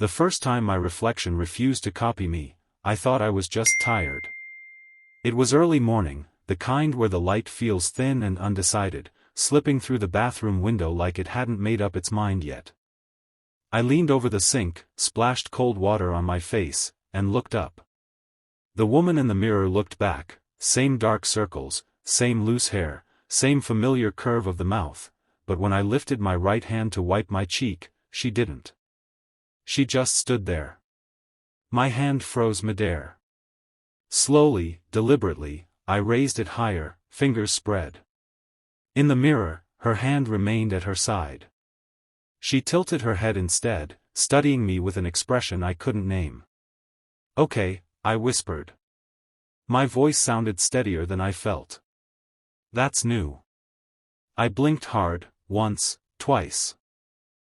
The first time my reflection refused to copy me, I thought I was just tired. It was early morning, the kind where the light feels thin and undecided, slipping through the bathroom window like it hadn't made up its mind yet. I leaned over the sink, splashed cold water on my face, and looked up. The woman in the mirror looked back, same dark circles, same loose hair, same familiar curve of the mouth, but when I lifted my right hand to wipe my cheek, she didn't. She just stood there. My hand froze midair. Slowly, deliberately, I raised it higher, fingers spread. In the mirror, her hand remained at her side. She tilted her head instead, studying me with an expression I couldn't name. "Okay," I whispered. My voice sounded steadier than I felt. "That's new." I blinked hard, once, twice.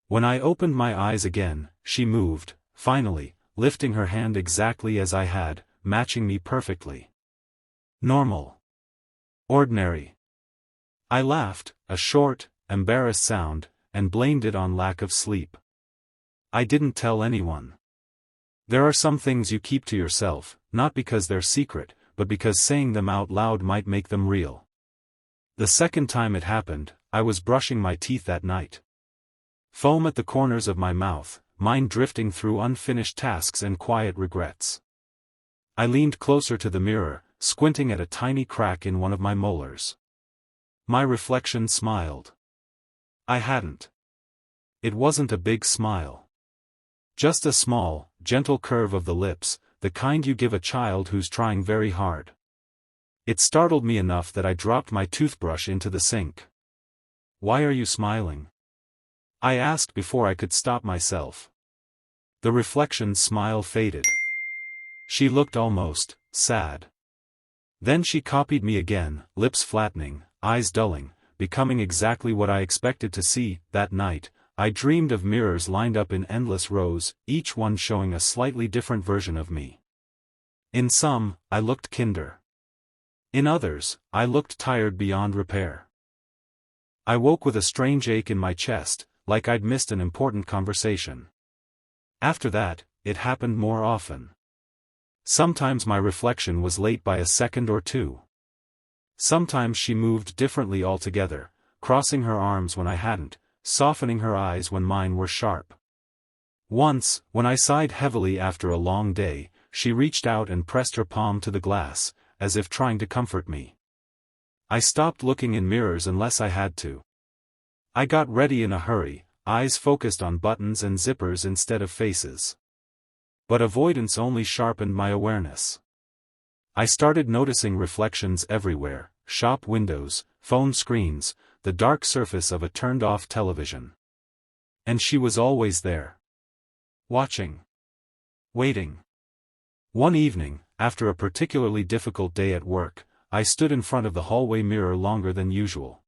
When I opened my eyes again, she moved, finally, lifting her hand exactly as I had, matching me perfectly. Normal. Ordinary. I laughed, a short, embarrassed sound, and blamed it on lack of sleep. I didn't tell anyone. There are some things you keep to yourself, not because they're secret, but because saying them out loud might make them real. The second time it happened, I was brushing my teeth that night. Foam at the corners of my mouth, mind drifting through unfinished tasks and quiet regrets. I leaned closer to the mirror, squinting at a tiny crack in one of my molars. My reflection smiled. I hadn't. It wasn't a big smile. Just a small, gentle curve of the lips, the kind you give a child who's trying very hard. It startled me enough that I dropped my toothbrush into the sink. "Why are you smiling?" I asked before I could stop myself. The reflection's smile faded. She looked almost sad. Then she copied me again, lips flattening, eyes dulling, becoming exactly what I expected to see. That night, I dreamed of mirrors lined up in endless rows, each one showing a slightly different version of me. In some, I looked kinder. In others, I looked tired beyond repair. I woke with a strange ache in my chest, like I'd missed an important conversation. After that, it happened more often. Sometimes my reflection was late by a second or two. Sometimes she moved differently altogether, crossing her arms when I hadn't, softening her eyes when mine were sharp. Once, when I sighed heavily after a long day, she reached out and pressed her palm to the glass, as if trying to comfort me. I stopped looking in mirrors unless I had to. I got ready in a hurry, eyes focused on buttons and zippers instead of faces. But avoidance only sharpened my awareness. I started noticing reflections everywhere: shop windows, phone screens, the dark surface of a turned-off television. And she was always there. Watching. Waiting. One evening, after a particularly difficult day at work, I stood in front of the hallway mirror longer than usual.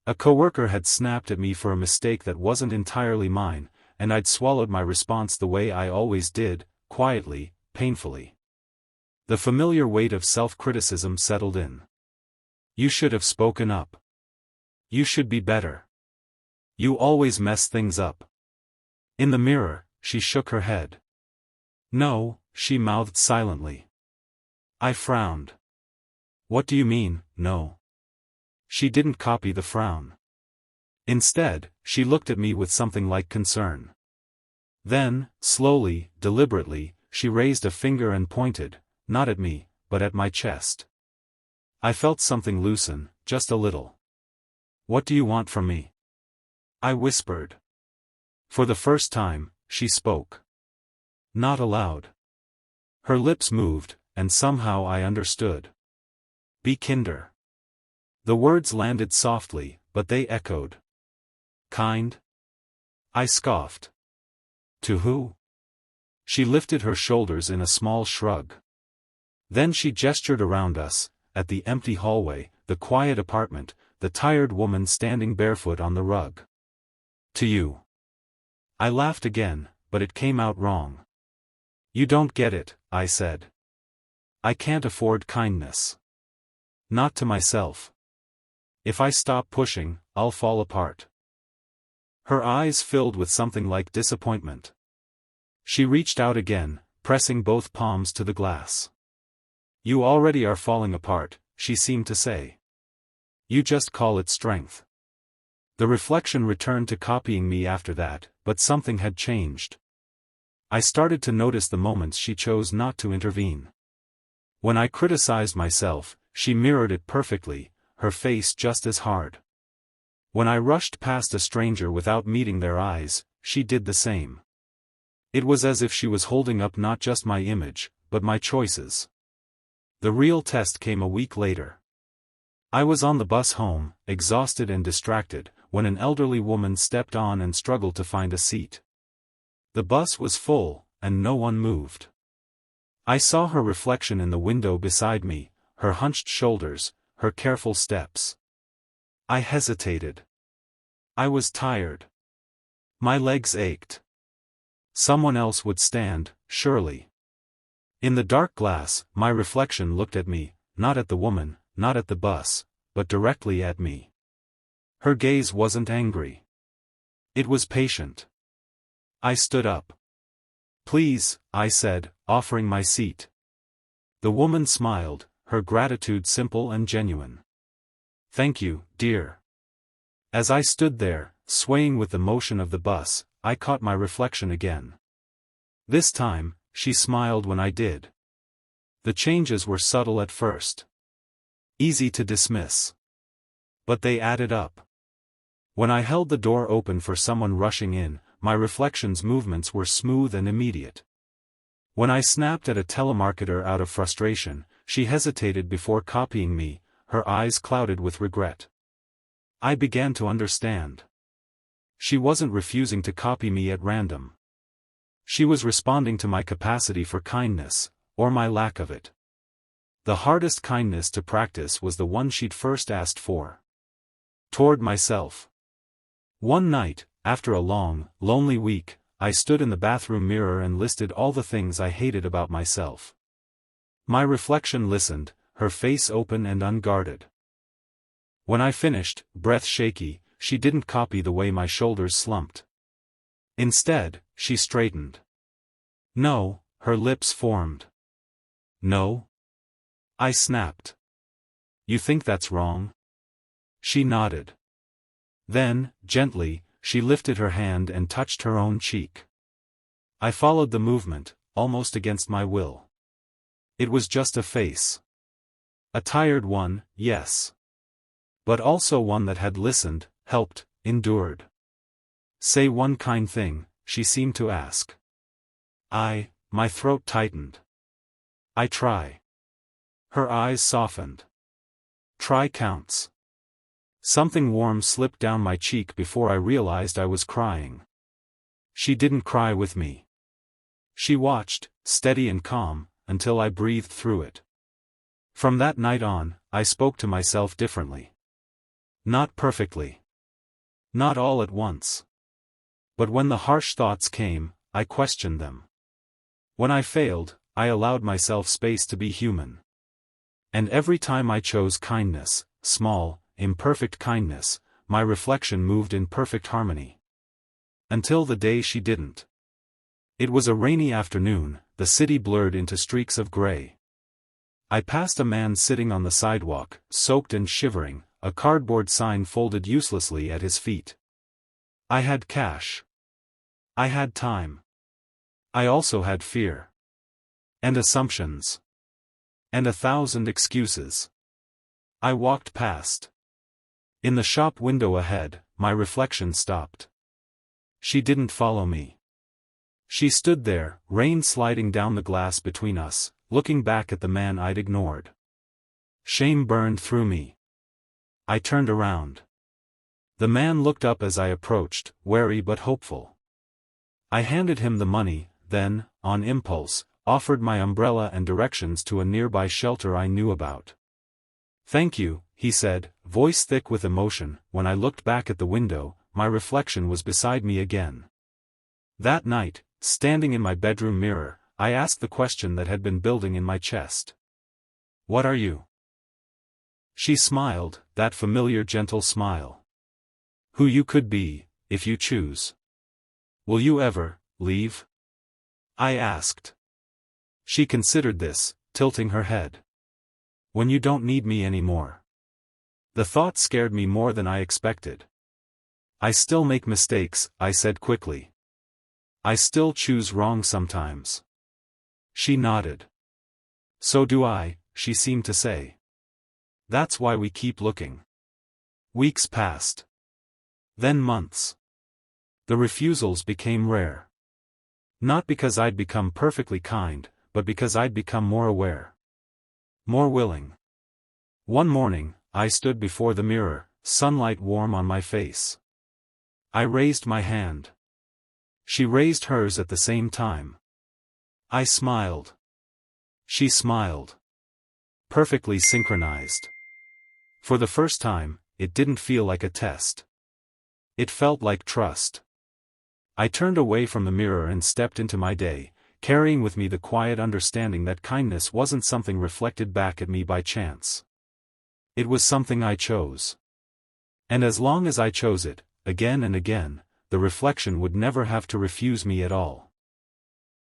A coworker had snapped at me for a mistake that wasn't entirely mine, and I'd swallowed my response the way I always did, quietly, painfully. The familiar weight of self-criticism settled in. "You should have spoken up. You should be better. You always mess things up." In the mirror, she shook her head. "No," she mouthed silently. I frowned. "What do you mean, no?" She didn't copy the frown. Instead, she looked at me with something like concern. Then, slowly, deliberately, she raised a finger and pointed, not at me, but at my chest. I felt something loosen, just a little. "What do you want from me?" I whispered. For the first time, she spoke. Not aloud. Her lips moved, and somehow I understood. "Be kinder." The words landed softly, but they echoed. "Kind?" I scoffed. "To who?" She lifted her shoulders in a small shrug. Then she gestured around us, at the empty hallway, the quiet apartment, the tired woman standing barefoot on the rug. "To you." I laughed again, but it came out wrong. "You don't get it," I said. "I can't afford kindness. Not to myself. If I stop pushing, I'll fall apart." Her eyes filled with something like disappointment. She reached out again, pressing both palms to the glass. You already are falling apart, she seemed to say. You just call it strength. The reflection returned to copying me after that, but something had changed. I started to notice the moments she chose not to intervene. When I criticized myself, she mirrored it perfectly, her face just as hard. When I rushed past a stranger without meeting their eyes, she did the same. It was as if she was holding up not just my image, but my choices. The real test came a week later. I was on the bus home, exhausted and distracted, when an elderly woman stepped on and struggled to find a seat. The bus was full, and no one moved. I saw her reflection in the window beside me, her hunched shoulders, her careful steps. I hesitated. I was tired. My legs ached. Someone else would stand, surely. In the dark glass, my reflection looked at me, not at the woman, not at the bus, but directly at me. Her gaze wasn't angry. It was patient. I stood up. Please, I said, offering my seat. The woman smiled, her gratitude simple and genuine. Thank you, dear. As I stood there, swaying with the motion of the bus, I caught my reflection again. This time, she smiled when I did. The changes were subtle at first. Easy to dismiss. But they added up. When I held the door open for someone rushing in, my reflection's movements were smooth and immediate. When I snapped at a telemarketer out of frustration, she hesitated before copying me, her eyes clouded with regret. I began to understand. She wasn't refusing to copy me at random. She was responding to my capacity for kindness, or my lack of it. The hardest kindness to practice was the one she'd first asked for. Toward myself. One night, after a long, lonely week, I stood in the bathroom mirror and listed all the things I hated about myself. My reflection listened, her face open and unguarded. When I finished, breath shaky, she didn't copy the way my shoulders slumped. Instead, she straightened. No, her lips formed. No? I snapped. You think that's wrong? She nodded. Then, gently, she lifted her hand and touched her own cheek. I followed the movement, almost against my will. It was just a face. A tired one, yes. But also one that had listened, helped, endured. Say one kind thing, she seemed to ask. My throat tightened. I try. Her eyes softened. Try counts. Something warm slipped down my cheek before I realized I was crying. She didn't cry with me. She watched, steady and calm, until I breathed through it. From that night on, I spoke to myself differently. Not perfectly. Not all at once. But when the harsh thoughts came, I questioned them. When I failed, I allowed myself space to be human. And every time I chose kindness, small, imperfect kindness, my reflection moved in perfect harmony. Until the day she didn't. It was a rainy afternoon, the city blurred into streaks of gray. I passed a man sitting on the sidewalk, soaked and shivering, a cardboard sign folded uselessly at his feet. I had cash. I had time. I also had fear. And assumptions. And 1,000 excuses. I walked past. In the shop window ahead, my reflection stopped. She didn't follow me. She stood there, rain sliding down the glass between us, looking back at the man I'd ignored. Shame burned through me. I turned around. The man looked up as I approached, wary but hopeful. I handed him the money, then, on impulse, offered my umbrella and directions to a nearby shelter I knew about. Thank you, he said, voice thick with emotion. When I looked back at the window, my reflection was beside me again. That night, standing in my bedroom mirror, I asked the question that had been building in my chest. What are you? She smiled, that familiar gentle smile. Who you could be, if you choose. Will you ever leave? I asked. She considered this, tilting her head. When you don't need me anymore. The thought scared me more than I expected. I still make mistakes, I said quickly. I still choose wrong sometimes. She nodded. So do I, she seemed to say. That's why we keep looking. Weeks passed. Then months. The refusals became rare. Not because I'd become perfectly kind, but because I'd become more aware. More willing. One morning, I stood before the mirror, sunlight warm on my face. I raised my hand. She raised hers at the same time. I smiled. She smiled. Perfectly synchronized. For the first time, it didn't feel like a test. It felt like trust. I turned away from the mirror and stepped into my day, carrying with me the quiet understanding that kindness wasn't something reflected back at me by chance. It was something I chose. And as long as I chose it, again and again, the reflection would never have to refuse me at all.